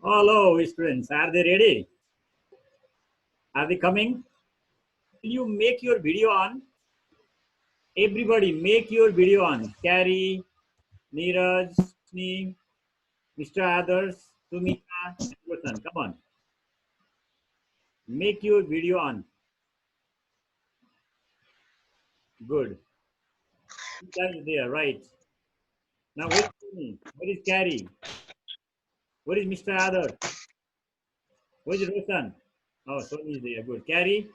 Hello, students. Are they ready? Are they coming? Will you make your video on? Everybody, make your video on. Carrie, Neeraj, Sneem, Mr. Adarsh, Sumita, and Roshan. Come on. Make your video on. Good. You guys there, right? Now, where is Sumi? Where is Carrie? Where is Mr. Adarsh? Where is Roshan? Oh, Sony is there. Good. Carrie?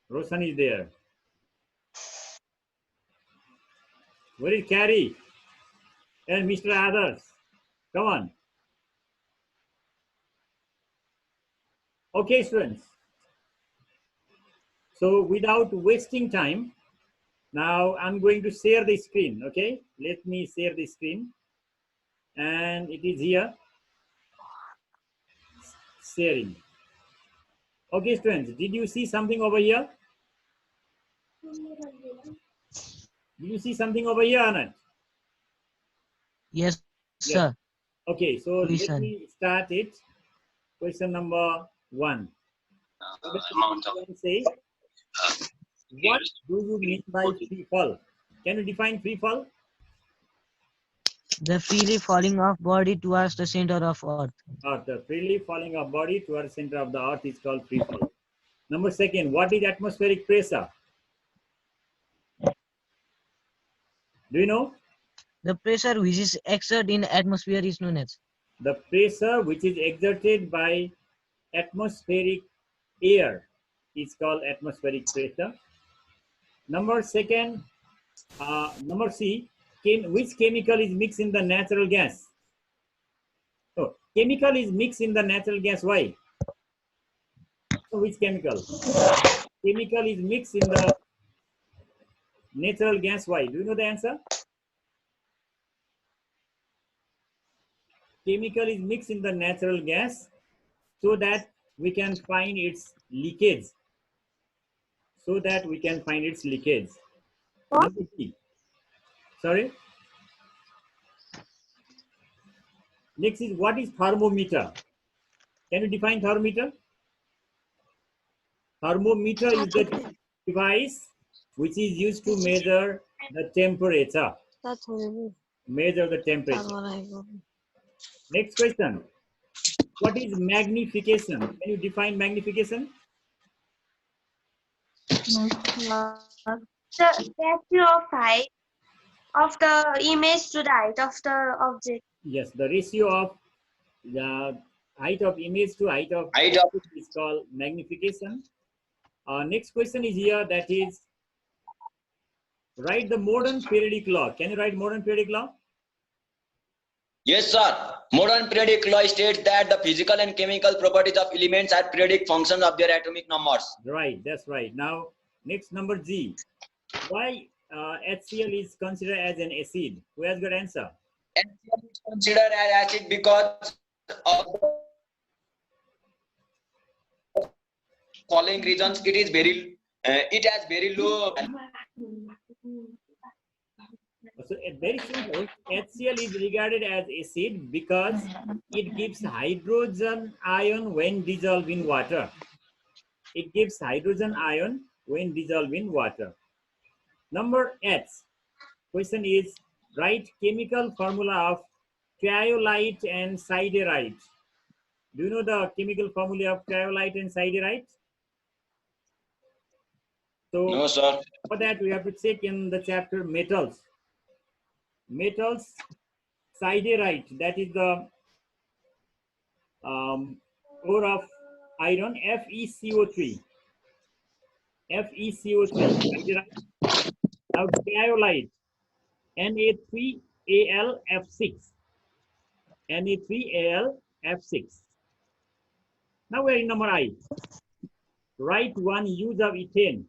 Roshan is there. Where is Carrie? And Mr. Adarsh? Come on. Okay, students. So without wasting time, now I'm going to share the screen. Okay, let me share the screen. And it is here. Sharing. Okay, students, did you see something over here? Did you see something over here, Anand? Yes, Yes. sir. Okay, so let Listen. me start it. Question number 1. Say, what do you mean by free fall? Can you define free fall? The freely falling of body towards the center of earth. Or the freely falling of body towards center of the earth is called free fall. Number 2, what is atmospheric pressure? Do you know? The pressure which is exerted in atmosphere is known as. The pressure which is exerted by atmospheric air is called atmospheric pressure. Number C, which chemical is mixed in the natural gas? So, chemical is mixed in the natural gas. Why? So which chemical? Chemical is mixed in the natural gas. Why? Do you know the answer? Chemical is mixed in the natural gas so that we can find its leakage. So that we can find its leakage. Number C. Sorry. Next is, what is thermometer? Can you define thermometer? Thermometer is the device which is used to measure the temperature. Measure the temperature. Next question. What is magnification? Can you define magnification? The ratio of height of the image to the height of the object. Yes, the ratio of the height of image to height of object is called magnification. Next question is here, that is, write the modern periodic law. Can you write modern periodic law? Yes, sir. Modern periodic law states that the physical and chemical properties of elements are periodic functions of their atomic numbers. Right, that's right. Now, next, number G. Why HCl is considered as an acid? Who has got answer? HCl is considered as acid because of the following reasons. It has very low. So very simple. HCl is regarded as acid because it gives hydrogen ion when dissolved in water. It gives hydrogen ion when dissolved in water. Number H. Question is, write chemical formula of cryolite and siderite. Do you know the chemical formula of cryolite and siderite? So No, sir. for that we have to check in the chapter metals. Metals, siderite, that is the ore of iron, FeCO3. FeCO3. Now cryolite, Na3Al F6. Na3Al F6. Now we are in number I. Write one use of ethane.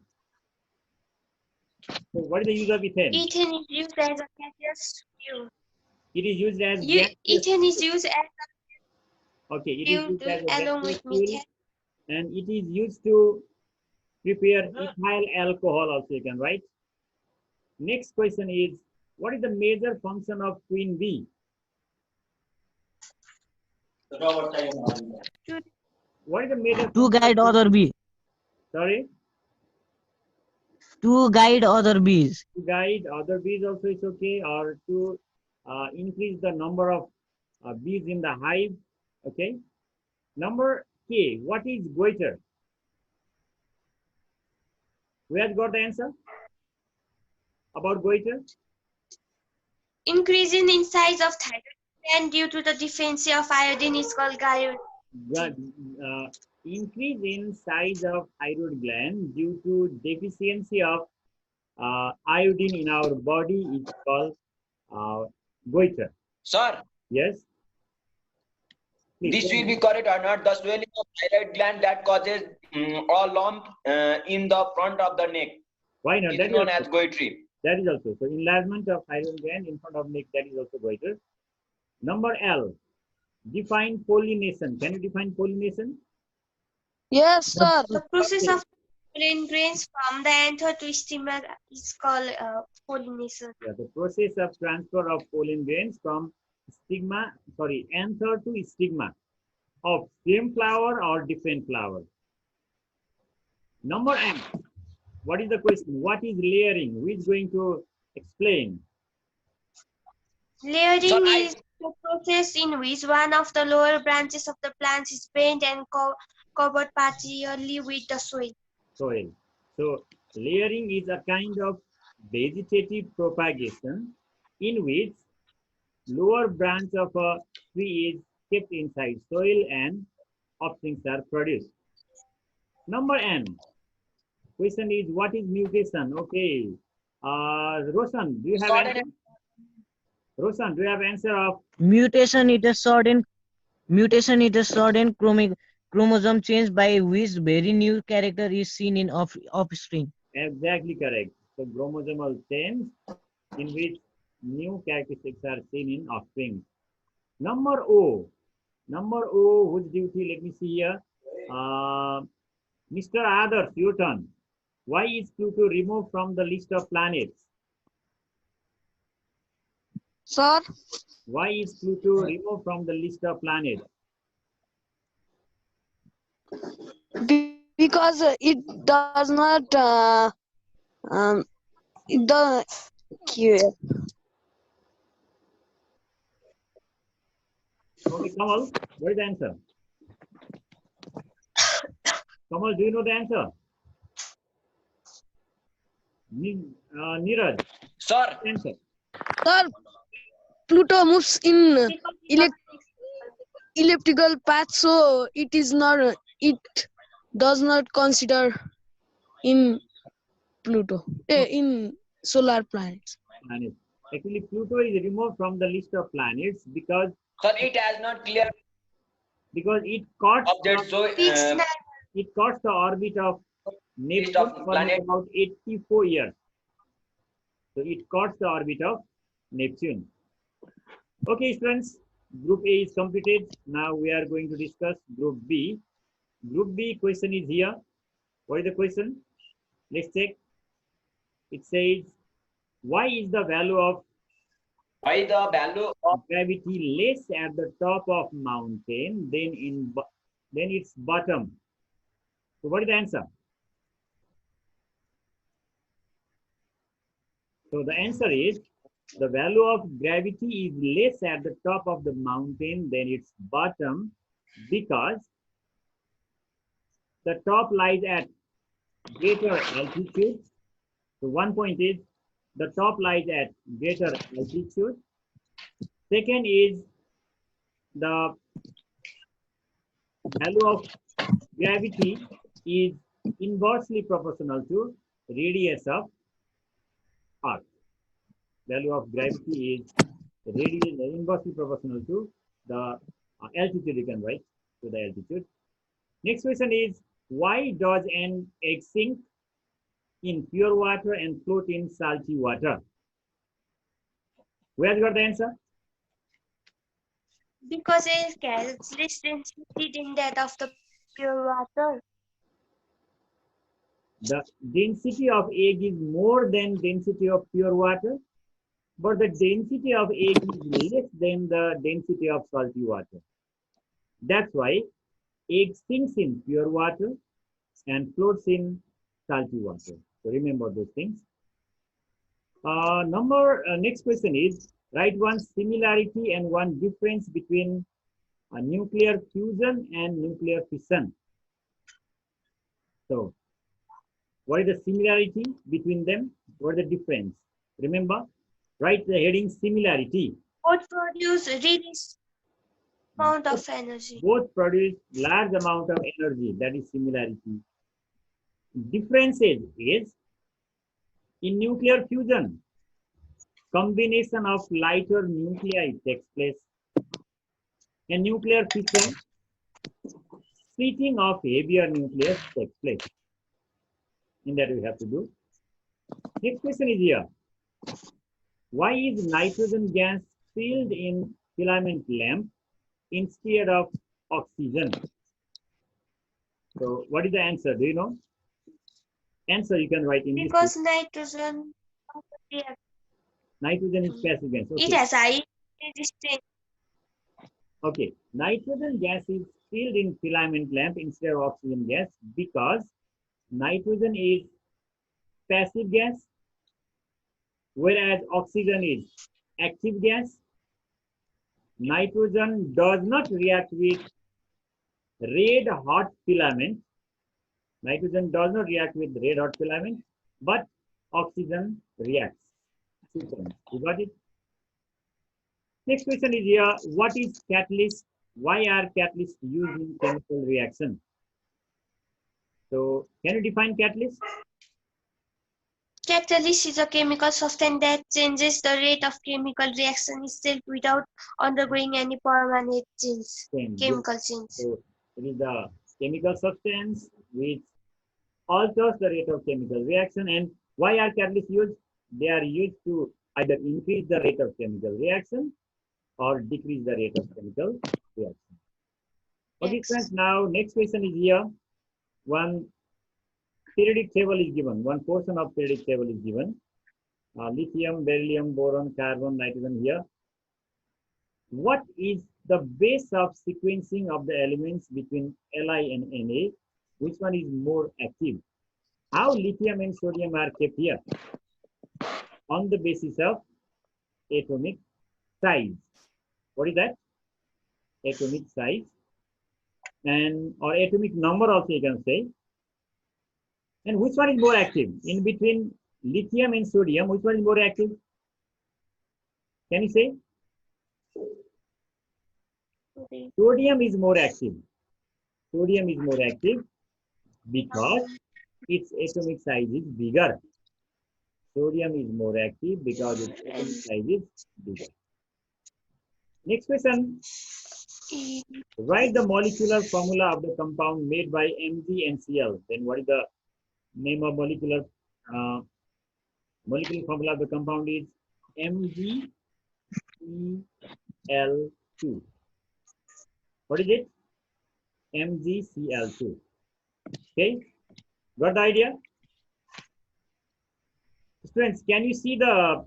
So what is the use of ethane? Ethane is used as a gaseous fuel. It is used as ethane is used as okay, it is fuel used as a along with gaseous fuel, methane. and it is used to prepare ethyl alcohol also you can write. Next question is, what is the major function of queen bee? What is the major To function guide of other bees. sorry? To guide other bees. To guide other bees also is okay, or to increase the number of bees in the hive. Okay. Number K, what is goiter? Who has got the answer about goiter? Increasing in size of thyroid gland due to the deficiency of iodine is called goiter. Increase in size of thyroid gland due to deficiency of iodine in our body is called goiter. Sir, Yes. Please this tell will me. be correct or not? The swelling of thyroid gland that causes a lump in the front of the neck Why not? is That is known also, as goiter. that is also. So enlargement of thyroid gland in front of neck, that is also goiter. Number L, define pollination. Can you define pollination? Yes, sir. The process of pollen grains from the anther to stigma is called pollination. Yeah, the process of transfer of pollen grains from anther to stigma of same flower or different flower. Number M, what is the question? What is layering? Who is going to explain? Layering is the process in which one of the lower branches of the plant is bent and covered partially with the soil. Soil. So layering is a kind of vegetative propagation in which lower branch of a tree is kept inside soil and offsprings are produced. Number N. Question is, what is mutation? Okay. Roshan, do you have answer? Roshan, do you have answer of Mutation is a sudden chromosome change by which very new character is seen in offspring. exactly correct? So chromosomal change in which new characteristics are seen in offspring. Number O. Number O, whose duty? Let me see here. Mr. Adarsh, your turn. Why is Pluto removed from the list of planets? Sir, Why is Pluto removed from the list of planets? because it does not it the Okay, Kamal, what is the answer? Kamal, do you know the answer? Neeraj, Sir, answer. sir, Pluto moves in elliptical path, so it is not it does not consider in Pluto in solar planets. Planets. Actually, Pluto is removed from the list of planets because sir, it has not clear it cuts object, so the orbit of list Neptune of for planet. about 84 years. So it cuts the orbit of Neptune. Okay, students, Group A is completed. Now we are going to discuss Group B. Group B question is here. What is the question? Let's check. It says, why is the value of Why the value of gravity less at the top of mountain than its bottom? So what is the answer? So the answer is, the value of gravity is less at the top of the mountain than its bottom because the top lies at greater altitude. So one point is, the top lies at greater altitude. Second is, the value of gravity is inversely proportional to radius of Earth. Value of gravity is inversely proportional to the altitude, you can write, to the altitude. Next question is, why does an egg sink in pure water and float in salty water? Who has got the answer? Because air carries less density than that of the pure water. The density of egg is more than density of pure water, but the density of egg is less than the density of salty water. That's why egg sinks in pure water and floats in salty water. So remember those things. Next question is, write one similarity and one difference between nuclear fusion and nuclear fission. So what is the similarity between them? What is the difference? Remember, write the heading similarity. Both produce release amount of energy. Both produce large amount of energy. That is similarity. Differences is, in nuclear fusion, combination of lighter nuclei takes place. In nuclear fission, splitting of heavier nucleus takes place. In that we have to do. Next question is here. Why is nitrogen gas filled in filament lamp instead of oxygen? So what is the answer? Do you know? Answer you can write in Because this. nitrogen Nitrogen is passive gas. Okay. it has high resistance. Okay. Nitrogen gas is filled in filament lamp instead of oxygen gas because nitrogen is passive gas, whereas oxygen is active gas. Nitrogen does not react with red hot filament. Nitrogen does not react with red hot filament, but oxygen reacts. You got it? Next question is here. What is catalyst? Why are catalysts used in chemical reaction? So can you define catalyst? Catalyst is a chemical substance that changes the rate of chemical reaction itself without undergoing any permanent change. Chemical change. So it is the chemical substance which alters the rate of chemical reaction. And why are catalysts used? They are used to either increase the rate of chemical reaction or decrease the rate of chemical reaction. Okay, friends, now next question is here. One periodic table is given. One portion of periodic table is given. Lithium, beryllium, boron, carbon, nitrogen here. What is the base of sequencing of the elements between Li and Na? Which one is more active? How lithium and sodium are kept here? On the basis of atomic size. What is that? Atomic size. And or atomic number also you can say. And which one is more active? In between lithium and sodium, which one is more active? Can you say? Sodium is more active. Sodium is more active because its atomic size is bigger. Sodium is more active because its atomic size is bigger. Next question. Write the molecular formula of the compound made by MgNCl. Then what is the name of molecular formula of the compound is MgCl2. What is it? MgCl2. Okay, got the idea? Students, can you see the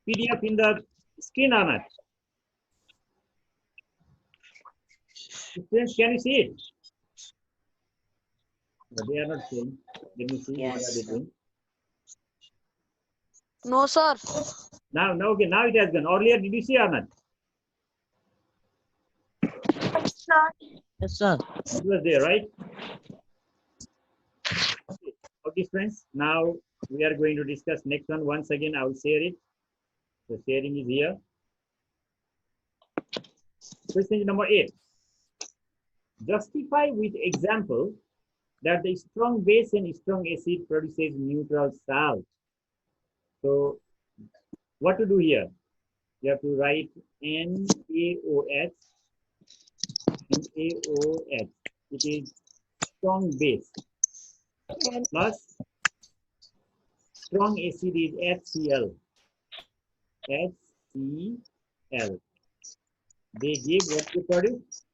PDF in the screen or not? Students, can you see it? No, they are not seeing. Let me see what are they doing. No, sir. Now, okay, now it has gone. Earlier, did you see or not? Yes, sir. It was there, right? Okay, friends. Now we are going to discuss next one. Once again, I will share it. The sharing is here. Question number 8. Justify with example that the strong base and strong acid produces neutral salt. So, what to do here? You have to write NaOH. NaOH. It is strong base. Plus strong acid is HCl. HCl. They give what they produce?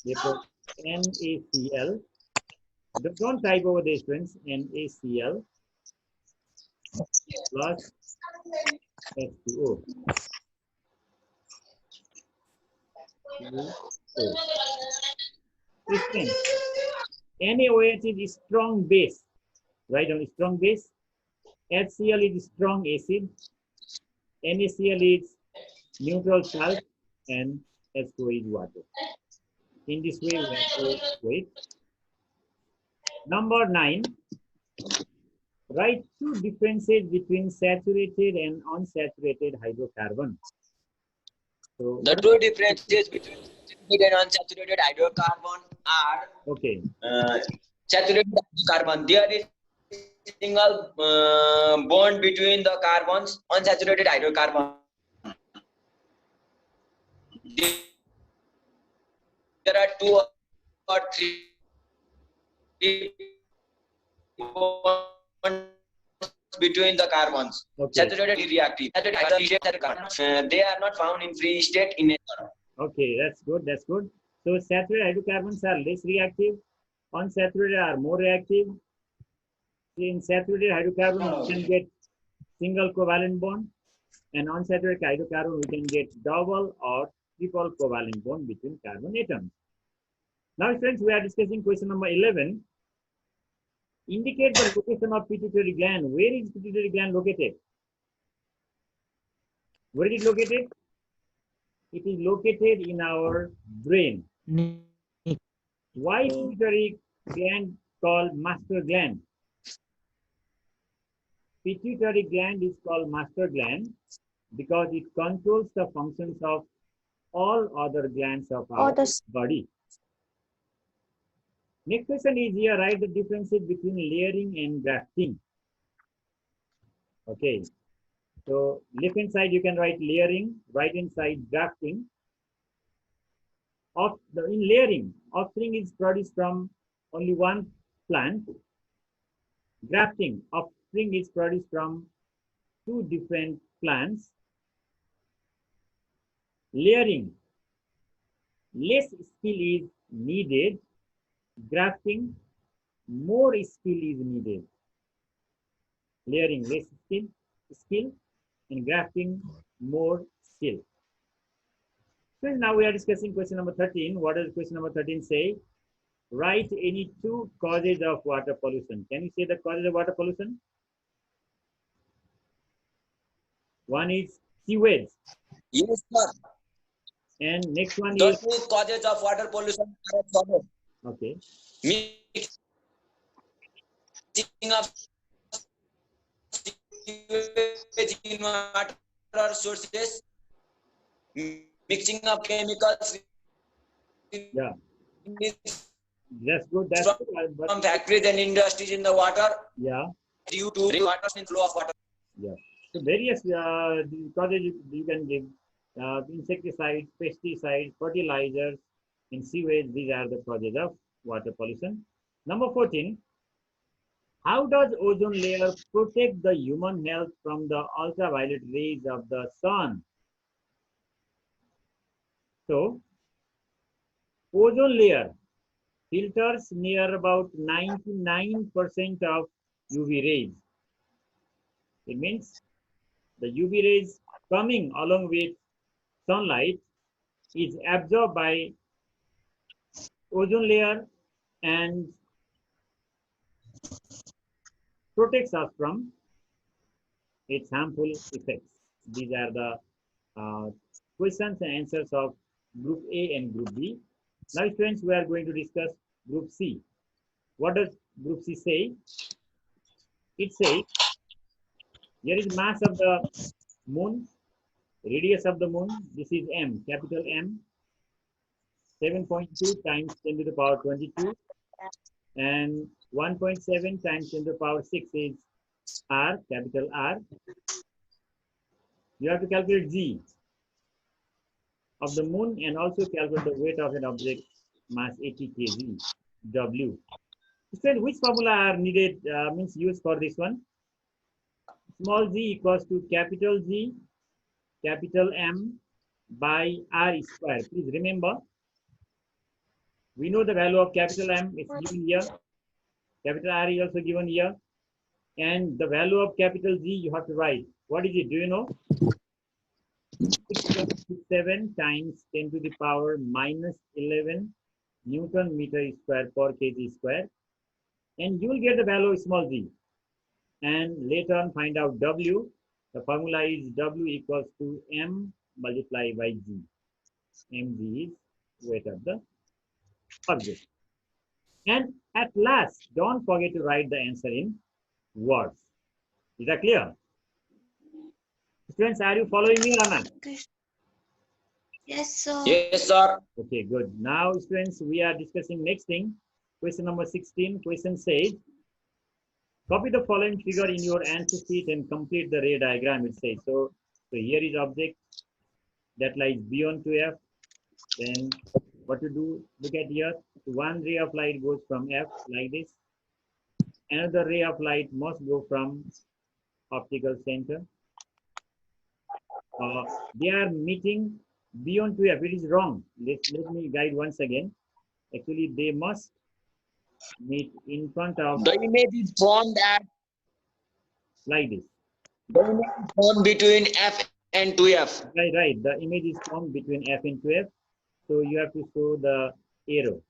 They put NaCl Don't type over this, friends. NaCl plus H2O. Friends, NaOH is strong base. Right on strong base. HCl is strong acid. NaCl is neutral salt, and H2O is water. In this way, we have to wait. Number 9. Write two differences between saturated and unsaturated hydrocarbon. So, The two differences between saturated and unsaturated hydrocarbon are okay. Saturated hydrocarbon. There is single bond between the carbons. Unsaturated hydrocarbon. There are 2 or 3 bonds between the carbons. Okay. Saturated is reactive. They are not found in free state in nature. Okay, that's good. That's good. So saturated hydrocarbons are less reactive. Unsaturated are more reactive. In saturated hydrocarbon, we can get single covalent bond, and unsaturated hydrocarbon, we can get double or triple covalent bond between carbon atoms. Now, friends, we are discussing question number 11. Indicate the location of pituitary gland. Where is pituitary gland located? Where is it located? It is located in our brain. Why pituitary gland called master gland? Pituitary gland is called master gland because it controls the functions of all other glands of our body. Next question is here, write the differences between layering and grafting. Okay, so left hand side you can write layering, right hand side grafting. In layering, offspring is produced from only one plant. Grafting, offspring is produced from 2 different plants. Layering, less skill is needed. Grafting, more skill is needed. Layering, less skill, and grafting, more skill. So now we are discussing question number 13. What does question number 13 say? Write any 2 causes of water pollution. Can you say the causes of water pollution? One is sewage. Yes, sir. And next one The is 2 causes of water pollution are as follows. okay. Mixing of sewage in water sources, mixing of chemicals. Yeah, that's good. That's good. From factories and industries in the water. Yeah. Due to water and flow of water. Yeah. So various causes you can give insecticides, pesticides, fertilizers, and sewage. These are the causes of water pollution. Number 14. How does ozone layer protect the human health from the ultraviolet rays of the sun? So, ozone layer filters near about 99% of UV rays. It means the UV rays coming along with sunlight is absorbed by ozone layer and protects us from its harmful effects. These are the questions and answers of group A and group B. Now, friends, we are going to discuss group C. What does group C say? It says, here is mass of the moon, radius of the moon. This is M, capital M, 7.2 times 10 to the power 22, and 1.7 times 10 to the power 6 is R, capital R. You have to calculate G of the moon and also calculate the weight of an object, mass 80 kg, W. So which formula are needed, means used for this one? Small g equals to capital G, capital M by R square. Please remember, we know the value of capital M is given here. Capital R is also given here. And the value of capital G you have to write. What is it? Do you know? 6.67 times 10 to the power minus 11 Newton meter square per kg square. And you will get the value of small g. And later on find out W. The formula is W equals to M multiplied by G. Mg is weight of the object. And at last, don't forget to write the answer in words. Is that clear? Students, are you following me or not? Yes, sir. Yes, sir. Okay, good. Now, students, we are discussing next thing. Question number 16. Question says, copy the following figure in your answer sheet and complete the ray diagram. It says so. So here is object that lies beyond to F. Then what to do? Look at here. One ray of light goes from F like this. Another ray of light must go from optical center. They are meeting beyond to F. It is wrong. Let me guide once again. Actually, they must meet in front of The image is formed at like this. the image is formed between F and 2F. Right. The image is formed between F and 2F. So you have to show the arrow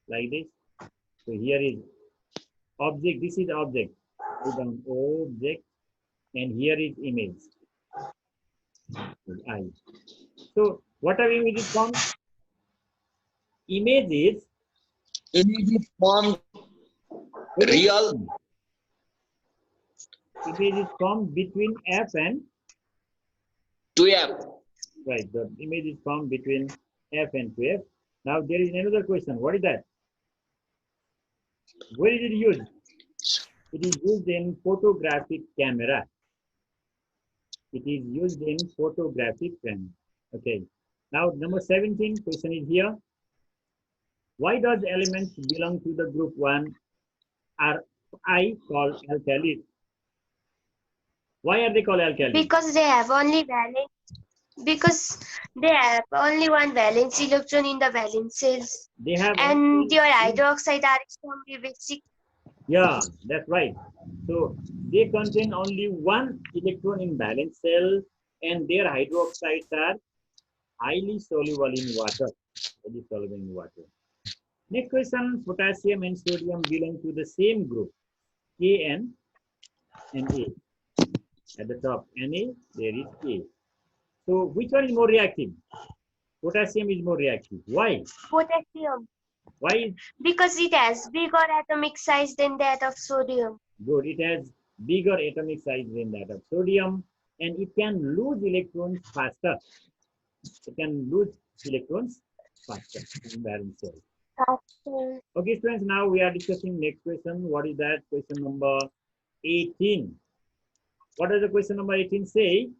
like this. So here is object. This is object. Object. And here is image. I. So what are images formed? Image is formed real. Image is formed between F and 2F. right. The image is formed between F and 2F. Now there is another question. What is that? Where is it used? It is used in photographic camera. It is used in photographic camera. Okay. Now number 17 question is here. Why does elements belong to the group 1 are I called alkalis? Why are they called alkalis? Because they have only valence. Because they have only one valence electron in the valence cells. They have And your hydroxide are extremely basic. Yeah, that's right. So they contain only one electron in valence cell, and their hydroxides are highly soluble in water. Highly soluble in water. Next question: potassium and sodium belong to the same group, Kn and A. At the top, Na, there is K. So which one is more reactive? Potassium is more reactive. Why? Potassium. Why? Because it has bigger atomic size than that of sodium. Good. It has bigger atomic size than that of sodium, and it can lose electrons faster. It can lose electrons faster in valence cell. Okay, students. Now we are discussing next question. What is that? Question number 18. What does the question number 18 say?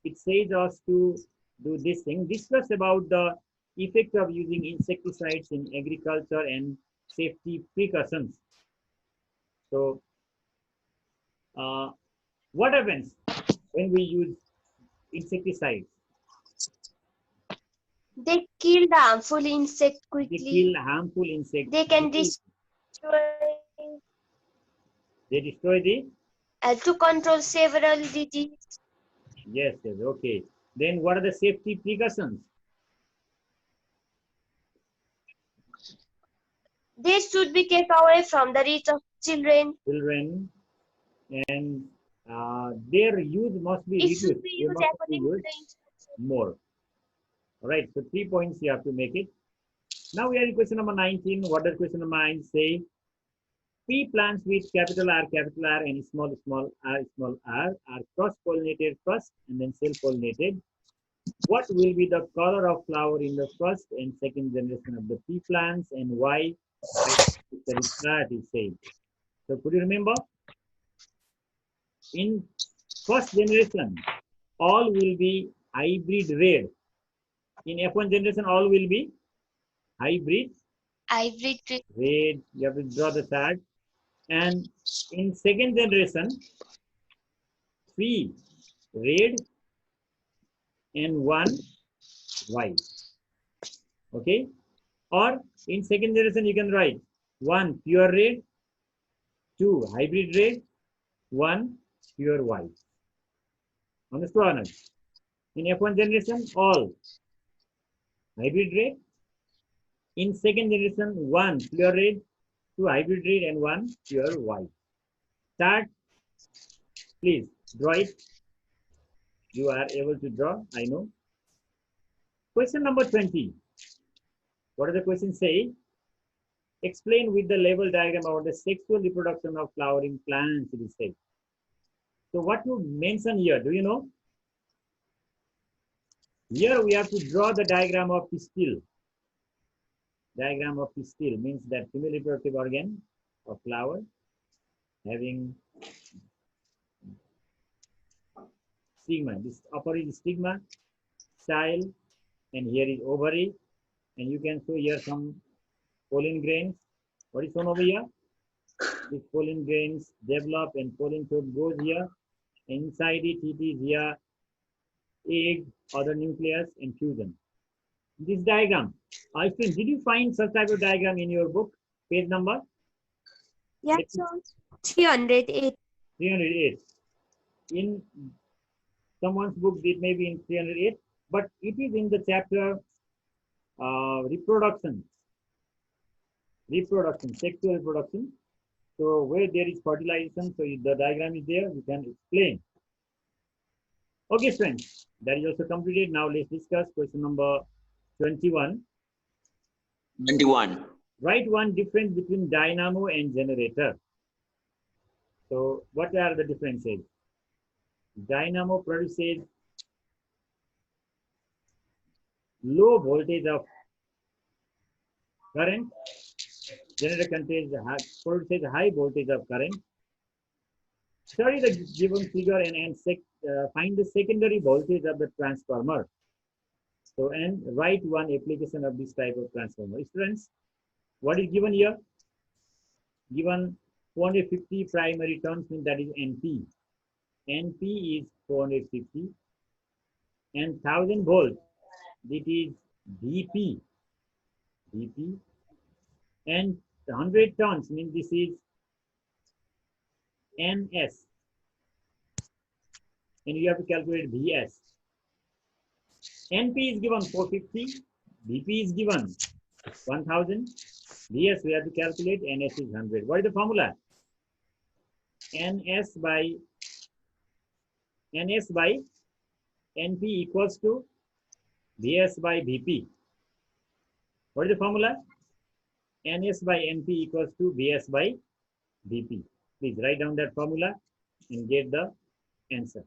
It says us to do this thing. Discuss about the effect of using insecticides in agriculture and safety precautions. So, what happens when we use insecticides? They kill the harmful insect quickly. They kill harmful insects. They can destroy. They destroy the. To control several diseases. Yes. Okay. Then what are the safety precautions? They should be kept away from the reach of children. Children, and their use must be reduced. It should be used according to the instructions. More. All right. So 3 points you have to make it. Now we are in question number 19. What does question number 9 say? Pea plants with capital R and small r are cross-pollinated first and then self-pollinated. What will be the color of flower in the first and second generation of the pea plants, and why? The start is said. So could you remember? In first generation, all will be hybrid red. In F1 generation, all will be hybrid red. You have to draw the chart. And in second generation, 3 red and 1 white. Okay? Or in second generation, you can write 1 pure red 2 hybrid red, 1 pure white. Understood or not? In F1 generation, all hybrid red. In second generation, 1 pure red, 2 hybrid red, and 1 pure white. Start. Please draw it. You are able to draw, I know. Question number 20. What does the question say? Explain with the label diagram about the sexual reproduction of flowering plants, it is said. So what to mention here, do you know? Here we have to draw the diagram of pistil. Diagram of pistil means that female reproductive organ of flower having stigma. This upper is stigma, style, and here is ovary. And you can show here some pollen grains. What is shown over here? These pollen grains develop and pollen thread goes here. Inside it, it is here egg, other nucleus, and fusion. This diagram. Did you find such type of diagram in your book? Page number? Yeah, so 308. 308. In someone's book, it may be in 308, but it is in the chapter reproduction, sexual reproduction. So where there is fertilization, so if the diagram is there, you can explain. Okay, friends, that is also completed. Now let's discuss question number 21. 21. Write one difference between dynamo and generator. So what are the differences? Dynamo produces low voltage of current. Generator produces high voltage of current. Study the given figure and find the secondary voltage of the transformer. So, and write one application of this type of transformer. Students, what is given here? Given 450 primary turns, means that is NP. NP is 450 and 1000 volts. It is VP. VP. And 100 turns means this is NS. And you have to calculate VS. NP is given 450, VP is given 1000, VS we have to calculate, NS is 100. What is the formula? NS by NP equals to VS by VP. What is the formula? NS by NP equals to VS by VP. Please write down that formula and get the answer.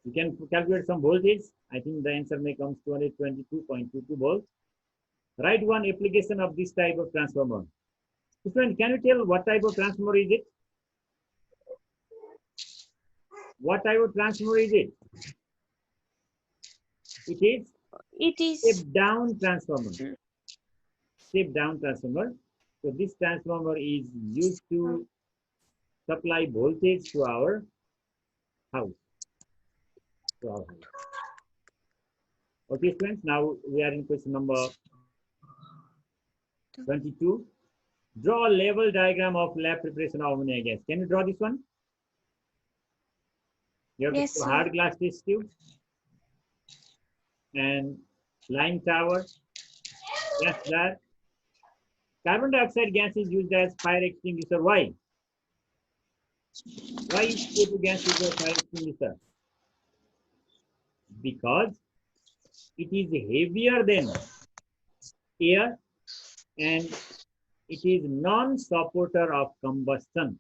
You can calculate some voltage. I think the answer may come 222.22 volts. Write one application of this type of transformer. Student, can you tell what type of transformer is it? What type of transformer is it? It is step down transformer. Step down transformer. So this transformer is used to supply voltage to our house. Okay, friends, now we are in question number 22. Draw a level diagram of lab preparation of ammonia gas. Can you draw this one? You have Yes, hard glass test tube and line tower, gas jar. Carbon dioxide gas is used as fire extinguisher. Why? Why is CO2 gas used as fire extinguisher? Because it is heavier than air and it is non-supporter of combustion.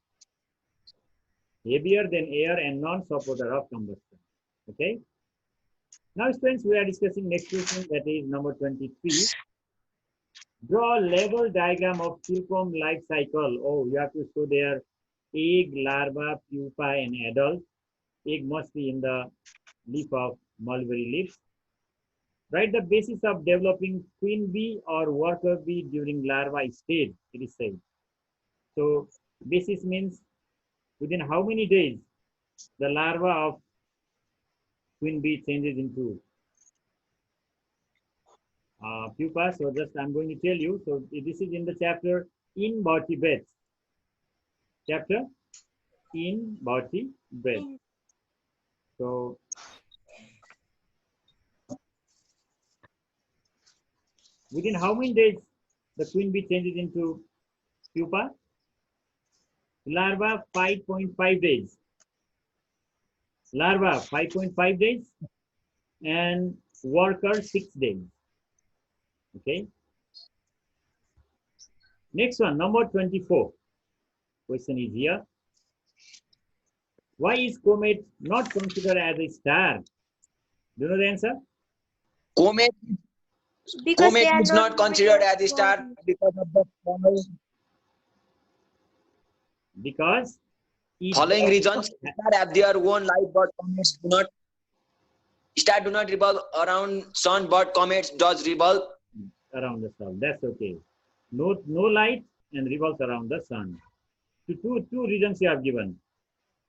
Heavier than air and non-supporter of combustion. Okay. Now, students, we are discussing next question, that is number 23. Draw a level diagram of silkworm life cycle. Oh, you have to show their egg, larva, pupa, and adult. Egg must be in the leaf of mulberry leaves. Write the basis of developing queen bee or worker bee during larva stage, it is said. So, basis means within how many days the larva of queen bee changes into pupa. So just I'm going to tell you. So this is in the chapter invertebrates. Chapter invertebrates. So within how many days the queen bee changes into pupa? Larva 5.5 days. Larva 5.5 days and worker 6 days. Okay. Next one, number 24. Question is here. Why is comet not considered as a star? Do you know the answer? Comet, Because they comet are is not considered as a star body. because of the Because it following does reasons. not Stars have their own life, but comets do not. Stars do not revolve around sun, but comets does revolve. around the sun. That's okay. No light and revolves around the sun. Two reasons you have given.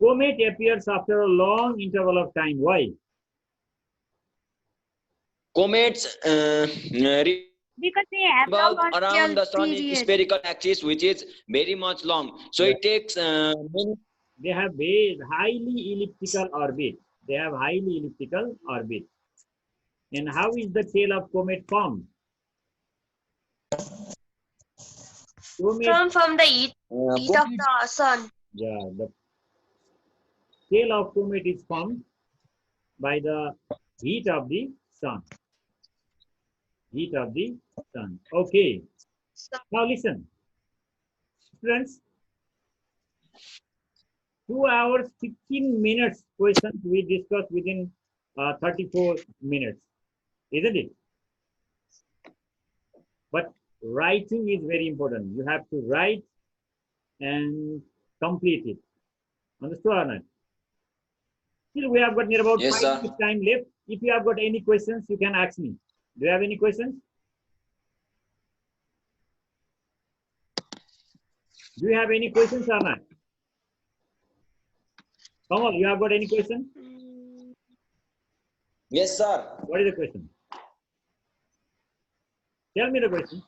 Comet appears after a long interval of time. Why? Comets Because they have revolve long around the sun in period. spherical axis, which is very much long. So Yeah. it takes many. They have very highly elliptical orbit. They have highly elliptical orbit. And how is the tail of comet formed? Comet, From the heat of Comets, the sun. yeah, the tail of comet is formed by the heat of the sun. Heat of the sun. Okay. Now listen, students. 2 hours 15 minutes questions we discussed within 34 minutes, isn't it? But writing is very important. You have to write and complete it. Understood or not? Still, we have got near about yes, 5 sir. minutes time left. If you have got any questions, you can ask me. Do you have any questions? Do you have any questions or not? Come on, you have got any question? Yes, sir. What is the question? Tell me the question.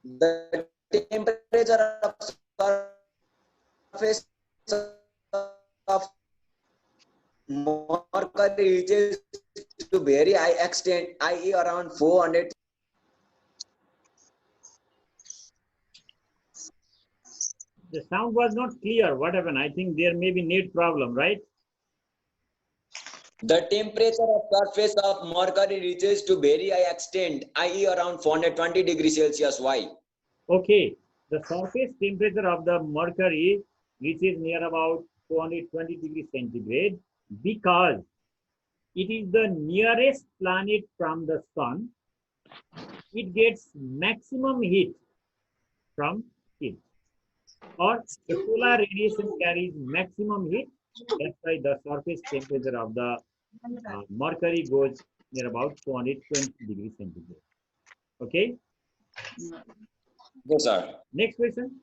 The temperature of surface of Mercury reaches to very high extent, i.e., around 400. The sound was not clear. What happened? I think there may be net problem, right? The temperature of surface of Mercury reaches to very high extent, i.e., around 420 degrees Celsius. Why? Okay. The surface temperature of the Mercury reaches near about 420 degrees centigrade because it is the nearest planet from the sun. It gets maximum heat from it. Or the solar radiation carries maximum heat. That's why the surface temperature of the Mercury goes near about 420 degrees centigrade. Okay. Yes, sir. Next question.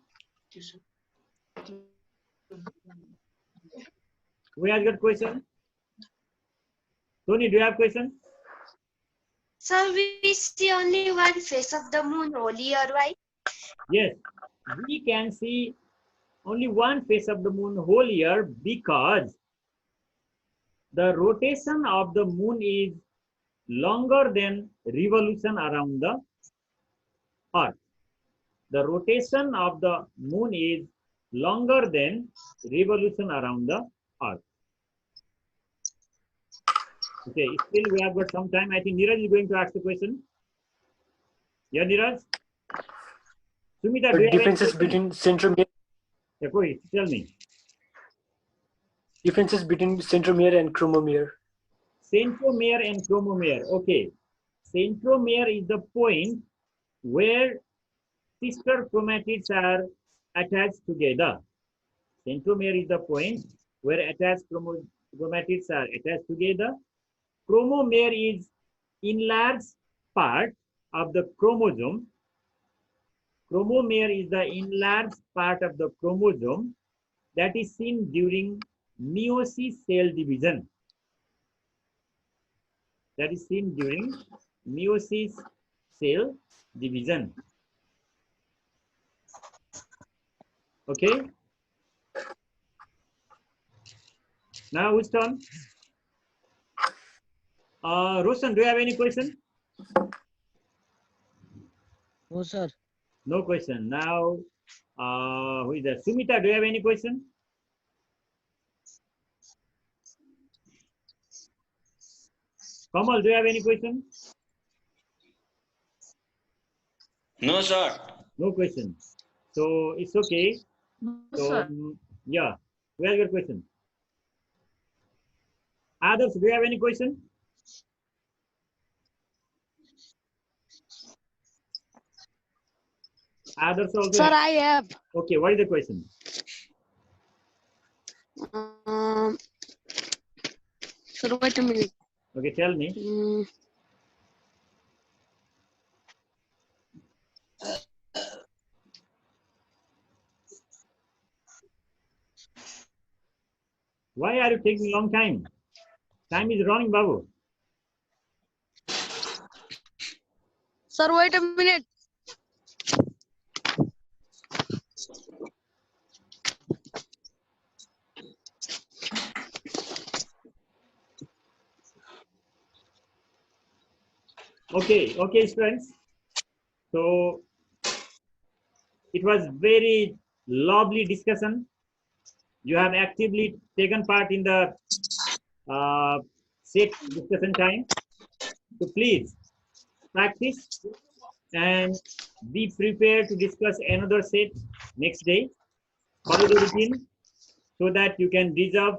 Who has got question? Tony, do you have question? So we see only one face of the moon whole year, right? Yes, we can see only one face of the moon whole year because the rotation of the moon is longer than revolution around the earth. The rotation of the moon is longer than revolution around the earth. Okay, still we have got some time. I think Neeraj is going to ask the question. Yeah, Neeraj? Sumita, do you have any Differences question? between centromere, Yeah, go ahead, tell me. differences between centromere and chromomere. Centromere and chromomere. Okay. Centromere is the point where sister chromatids are attached together. Centromere is the point where attached chromatids are attached together. Chromomere is enlarged part of the chromosome. Chromomere is the enlarged part of the chromosome that is seen during meiosis cell division. That is seen during meiosis cell division. Okay. Now whose turn? Roshan, do you have any question? No, sir. No question. Now, who is that? Sumita, do you have any question? Kamal, do you have any question? No, sir. No question. So it's okay. So yeah, where's your question? Others, do you have any question? Others also. Sir, I have. Okay, what is the question? Sir, wait a minute. Okay, tell me. Why are you taking long time? Time is running, Babu. Sir, wait a minute. Okay, friends. So it was very lovely discussion. You have actively taken part in the set discussion time. So please practice and be prepared to discuss another set next day. Follow the routine so that you can deserve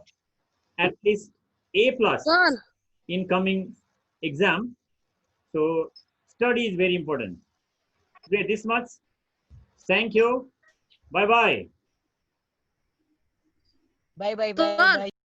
at least A+ Sir. in coming exam. So study is very important. Today this much. Thank you. Bye bye. Bye bye Sir. bye bye.